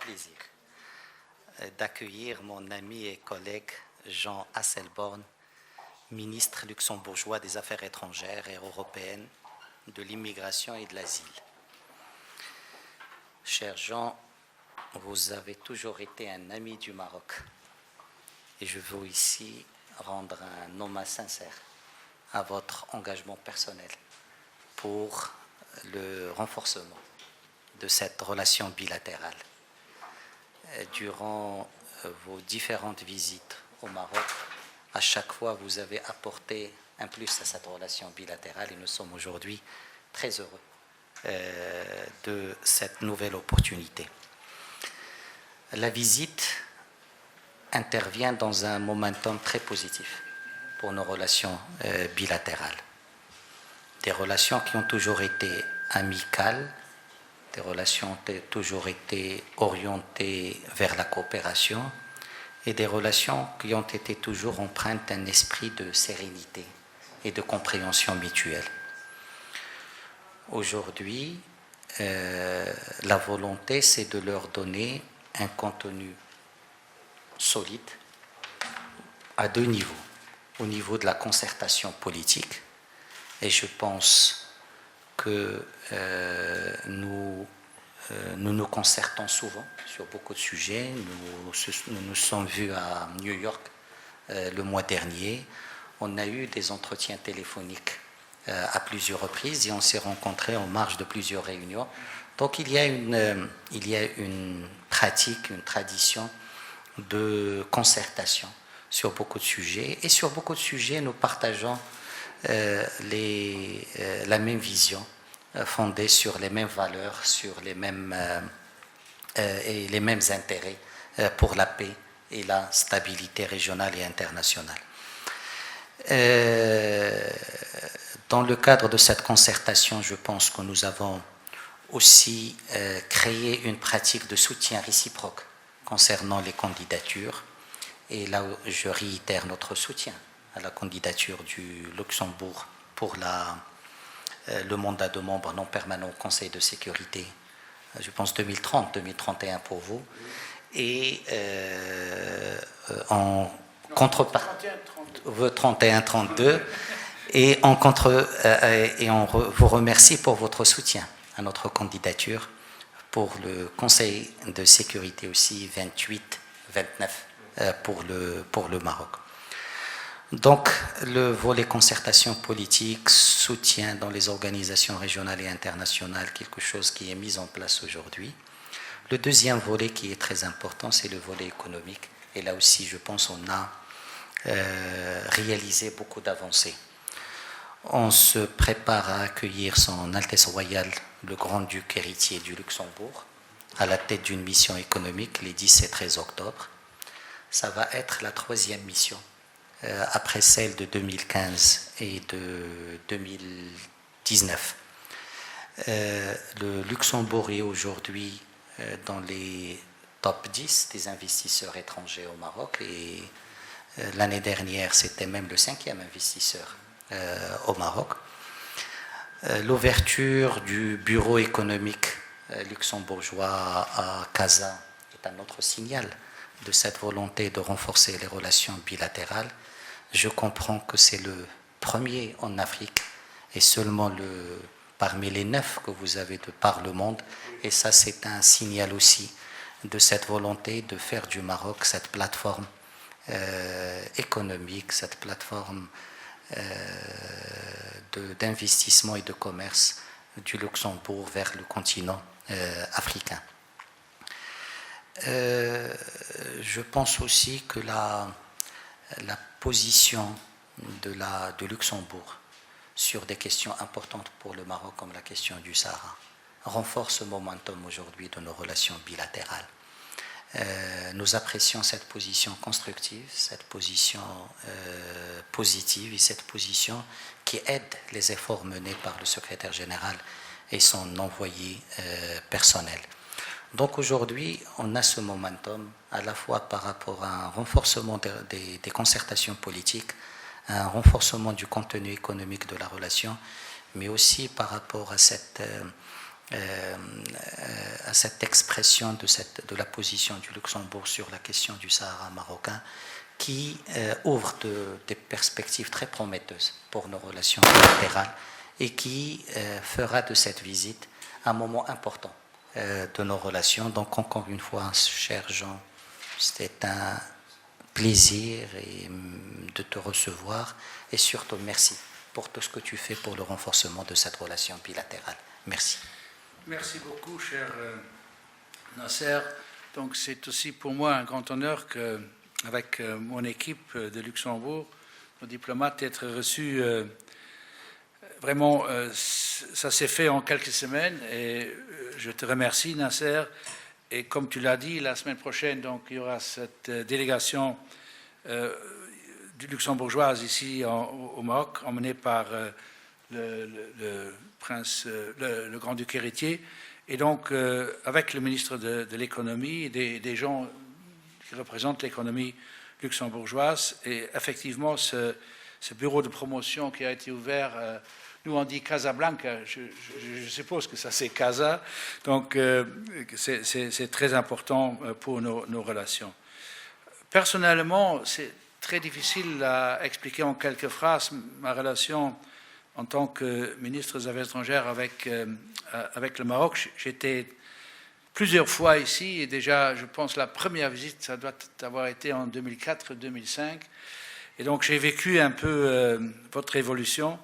plaisir d'accueillir mon ami et collègue Jean Asselborn, ministre luxembourgeois des Affaires étrangères et européennes, de l'immigration et de l'asile. Cher Jean, vous avez toujours été un ami du Maroc et je veux ici rendre un hommage sincère à votre engagement personnel pour le renforcement de cette relation bilatérale. Durant vos différentes visites au Maroc, à chaque fois, vous avez apporté un plus à cette relation bilatérale et nous sommes aujourd'hui très heureux de cette nouvelle opportunité. La visite intervient dans un momentum très positif pour nos relations bilatérales. Des relations qui ont toujours été amicales, des relations qui ont toujours été orientées vers la coopération et des relations qui ont été toujours empreintes d'un esprit de sérénité et de compréhension mutuelle. Aujourd'hui, la volonté, c'est de leur donner un contenu solide à deux niveaux. Au niveau de la concertation politique, et je pense que nous nous concertons souvent sur beaucoup de sujets. Nous nous sommes vus à New York le mois dernier. On a eu des entretiens téléphoniques à plusieurs reprises et on s'est rencontrés en marge de plusieurs réunions. Donc il y a une pratique, une tradition de concertation sur beaucoup de sujets. Et sur beaucoup de sujets, nous partageons la même vision, fondée sur les mêmes valeurs, sur les mêmes intérêts pour la paix et la stabilité régionale et internationale. Dans le cadre de cette concertation, je pense que nous avons aussi créé une pratique de soutien réciproque concernant les candidatures. Et là, je réitère notre soutien à la candidature du Luxembourg pour le mandat de membre non permanent au Conseil de sécurité, je pense 2030-2031 pour vous. Et en contrepartie, 31-32, et on vous remercie pour votre soutien à notre candidature pour le Conseil de sécurité aussi 28-29 pour le Maroc. Donc, le volet concertation politique, soutien dans les organisations régionales et internationales, quelque chose qui est mis en place aujourd'hui. Le deuxième volet qui est très important, c'est le volet économique. Et là aussi, je pense qu'on a réalisé beaucoup d'avancées. On se prépare à accueillir Son Altesse Royale, le Grand-Duc héritier du Luxembourg, à la tête d'une mission économique les 10 et 13 octobre. Ça va être la troisième mission, après celle de 2015 et de 2019. Le Luxembourg est aujourd'hui dans les top 10 des investisseurs étrangers au Maroc et l'année dernière, c'était même le 5e investisseur au Maroc. L'ouverture du bureau économique luxembourgeois à Casa est un autre signal de cette volonté de renforcer les relations bilatérales. Je comprends que c'est le premier en Afrique et seulement parmi les 9 que vous avez de par le monde. Et ça, c'est un signal aussi de cette volonté de faire du Maroc cette plateforme économique, cette plateforme d'investissement et de commerce du Luxembourg vers le continent africain. Je pense aussi que la position de Luxembourg sur des questions importantes pour le Maroc, comme la question du Sahara, renforce ce momentum aujourd'hui de nos relations bilatérales. Nous apprécions cette position constructive, cette position positive et cette position qui aide les efforts menés par le secrétaire général et son envoyé personnel. Donc aujourd'hui, on a ce momentum à la fois par rapport à un renforcement des concertations politiques, un renforcement du contenu économique de la relation, mais aussi par rapport à cette à cette expression de la position du Luxembourg sur la question du Sahara marocain, qui ouvre des perspectives très prometteuses pour nos relations bilatérales et qui fera de cette visite un moment important de nos relations. Donc, encore une fois, cher Jean, c'est un plaisir de te recevoir et surtout merci pour tout ce que tu fais pour le renforcement de cette relation bilatérale. Merci. Merci beaucoup, cher Nasser. Donc, c'est aussi pour moi un grand honneur qu'avec mon équipe de Luxembourg, nos diplomates, être reçus. Vraiment, ça s'est fait en quelques semaines et je te remercie, Nasser. Et comme tu l'as dit, la semaine prochaine, donc, il y aura cette délégation du luxembourgeoise ici au Maroc, emmenée par le prince, le grand-duc héritier, et donc avec le ministre de l'économie et des gens qui représentent l'économie luxembourgeoise. Et effectivement, ce bureau de promotion qui a été ouvert, nous on dit Casablanca, je suppose que ça c'est Casa, donc c'est très important pour nos relations. Personnellement, c'est très difficile à expliquer en quelques phrases ma relation en tant que ministre des Affaires étrangères avec le Maroc. J'étais plusieurs fois ici et déjà, je pense, la première visite, ça doit avoir été en 2004-2005. Et donc, j'ai vécu un peu votre évolution.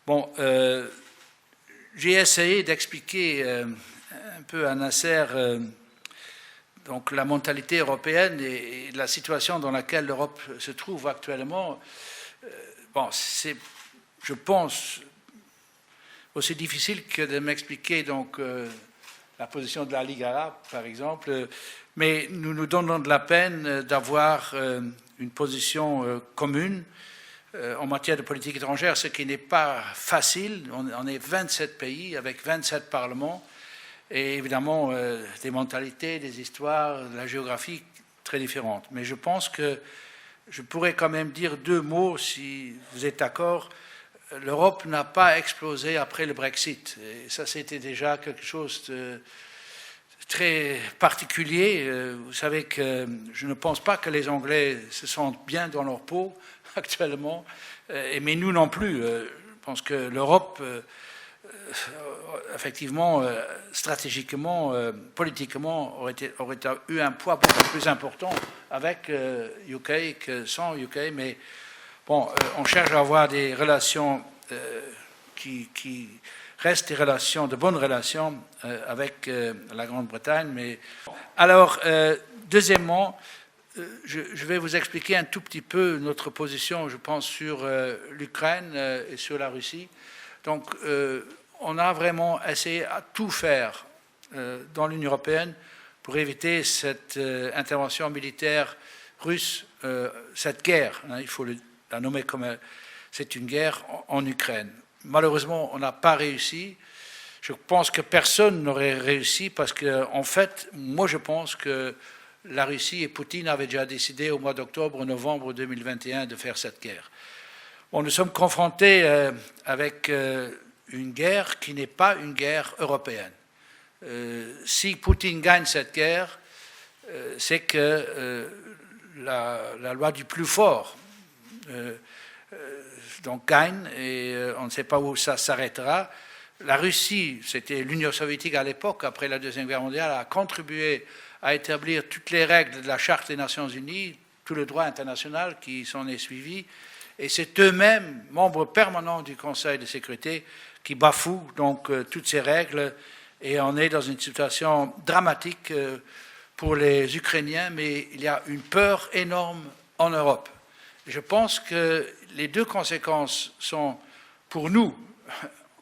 Bon, j'ai essayé d'expliquer un peu à Nasser donc la mentalité européenne et la situation dans laquelle l'Europe se trouve actuellement. Bon, c'est, je pense, aussi difficile que de m'expliquer donc la position de la Ligue arabe, par exemple, mais nous nous donnons de la peine d'avoir une position commune en matière de politique étrangère, ce qui n'est pas facile. On est 27 pays avec 27 parlements et évidemment des mentalités, des histoires, de la géographie très différentes. Mais je pense que je pourrais quand même dire deux mots, si vous êtes d'accord. L'Europe n'a pas explosé après le Brexit. Et ça, c'était déjà quelque chose de très particulier. Vous savez que je ne pense pas que les Anglais se sentent bien dans leur peau actuellement, mais nous non plus. Je pense que l'Europe, effectivement, stratégiquement, politiquement, aurait eu un poids beaucoup plus important avec UK que sans UK, mais bon, on cherche à avoir des relations qui restent des relations, de bonnes relations avec la Grande-Bretagne. Mais alors, deuxièmement, je vais vous expliquer un tout petit peu notre position, je pense, sur l'Ukraine et sur la Russie. Donc, on a vraiment essayé à tout faire dans l'Union européenne pour éviter cette intervention militaire russe, cette guerre, hein, il faut la nommer comme c'est une guerre en Ukraine. Malheureusement, on n'a pas réussi. Je pense que personne n'aurait réussi parce que, en fait, moi je pense que la Russie et Poutine avaient déjà décidé au mois d'octobre, novembre 2021 de faire cette guerre. Bon, nous sommes confrontés avec une guerre qui n'est pas une guerre européenne. Si Poutine gagne cette guerre, c'est que la loi du plus fort donc gagne et on ne sait pas où ça s'arrêtera. La Russie, c'était l'Union soviétique à l'époque, après la Deuxième Guerre mondiale, a contribué à établir toutes les règles de la Charte des Nations Unies, tout le droit international qui s'en est suivi, et c'est eux-mêmes, membres permanents du Conseil de sécurité, qui bafouent donc toutes ces règles, et on est dans une situation dramatique pour les Ukrainiens, mais il y a une peur énorme en Europe. Je pense que les deux conséquences sont, pour nous,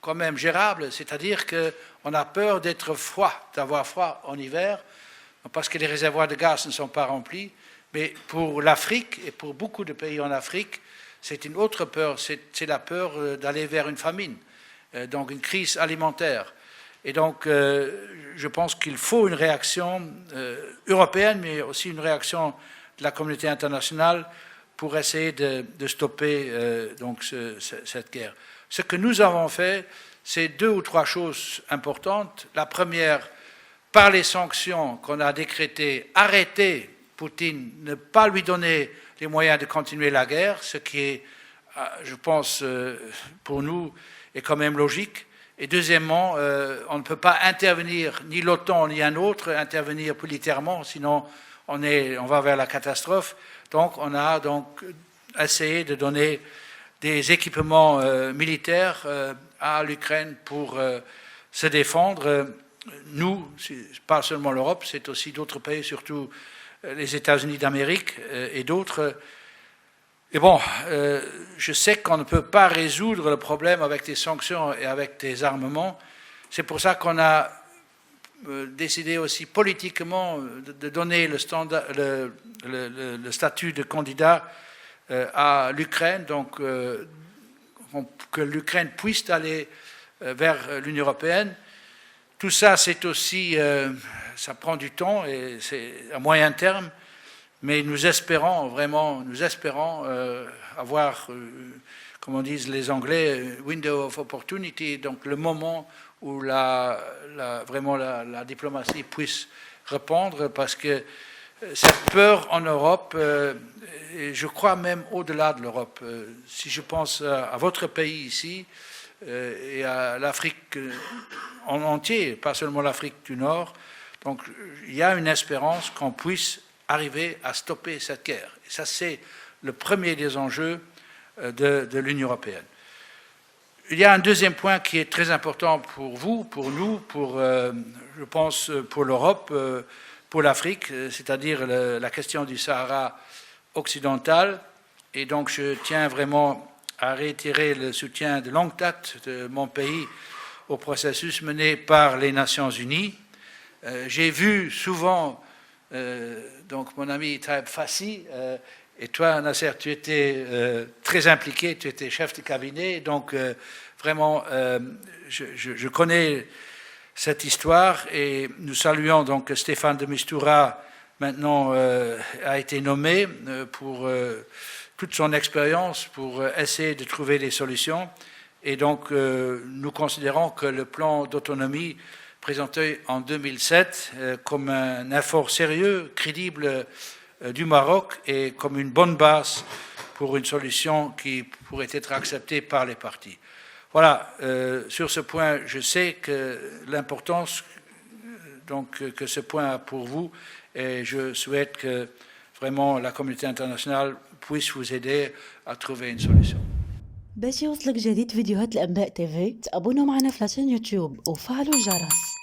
quand même gérables, c'est-à-dire qu'on a peur d'être froid, d'avoir froid en hiver, parce que les réservoirs de gaz ne sont pas remplis, mais pour l'Afrique et pour beaucoup de pays en Afrique, c'est une autre peur, c'est la peur d'aller vers une famine, donc une crise alimentaire. Et donc, je pense qu'il faut une réaction européenne, mais aussi une réaction de la communauté internationale pour essayer de stopper donc cette guerre. Ce que nous avons fait, c'est 2 ou 3 choses importantes. La première, par les sanctions qu'on a décrétées, arrêter Poutine, ne pas lui donner les moyens de continuer la guerre, ce qui est, je pense, pour nous, est quand même logique. Et deuxièmement, on ne peut pas intervenir, ni l'OTAN ni un autre, intervenir militairement, sinon on va vers la catastrophe. Donc on a essayé de donner des équipements militaires à l'Ukraine pour se défendre. Nous, pas seulement l'Europe, c'est aussi d'autres pays, surtout les États-Unis d'Amérique et d'autres. Et bon, je sais qu'on ne peut pas résoudre le problème avec des sanctions et avec des armements. C'est pour ça qu'on a décidé aussi politiquement de donner le statut de candidat à l'Ukraine, donc que l'Ukraine puisse aller vers l'Union européenne. Tout ça, c'est aussi, ça prend du temps et c'est à moyen terme. Mais nous espérons avoir, comme on disent les Anglais, window of opportunity, donc le moment où vraiment la diplomatie puisse répondre, parce que cette peur en Europe, et je crois même au-delà de l'Europe, si je pense à votre pays ici et à l'Afrique en entier, pas seulement l'Afrique du Nord, donc il y a une espérance qu'on puisse arriver à stopper cette guerre. Et ça, c'est le premier des enjeux de l'Union européenne. Il y a un deuxième point qui est très important pour vous, pour nous, je pense pour l'Europe, pour l'Afrique, c'est-à-dire la question du Sahara occidental. Et donc, je tiens vraiment à réitérer le soutien de longue date de mon pays au processus mené par les Nations Unies. J'ai vu souvent donc mon ami Taib Fassi, et toi Nasser, tu étais très impliqué, tu étais chef de cabinet, donc vraiment je connais cette histoire, et nous saluons donc Stéphane de Mistura, maintenant a été nommé pour toute son expérience pour essayer de trouver des solutions, et donc nous considérons que le plan d'autonomie présenté en 2007 comme un effort sérieux, crédible du Maroc et comme une bonne base pour une solution qui pourrait être acceptée par les parties. Voilà, sur ce point, je sais que l'importance que ce point a pour vous, et je souhaite que vraiment la communauté internationale puisse vous aider à trouver une solution. باش يوصلك جديد فيديوهات الأنباء تيفي تابونوا معنا في لاشين يوتيوب وفعلوا الجرس.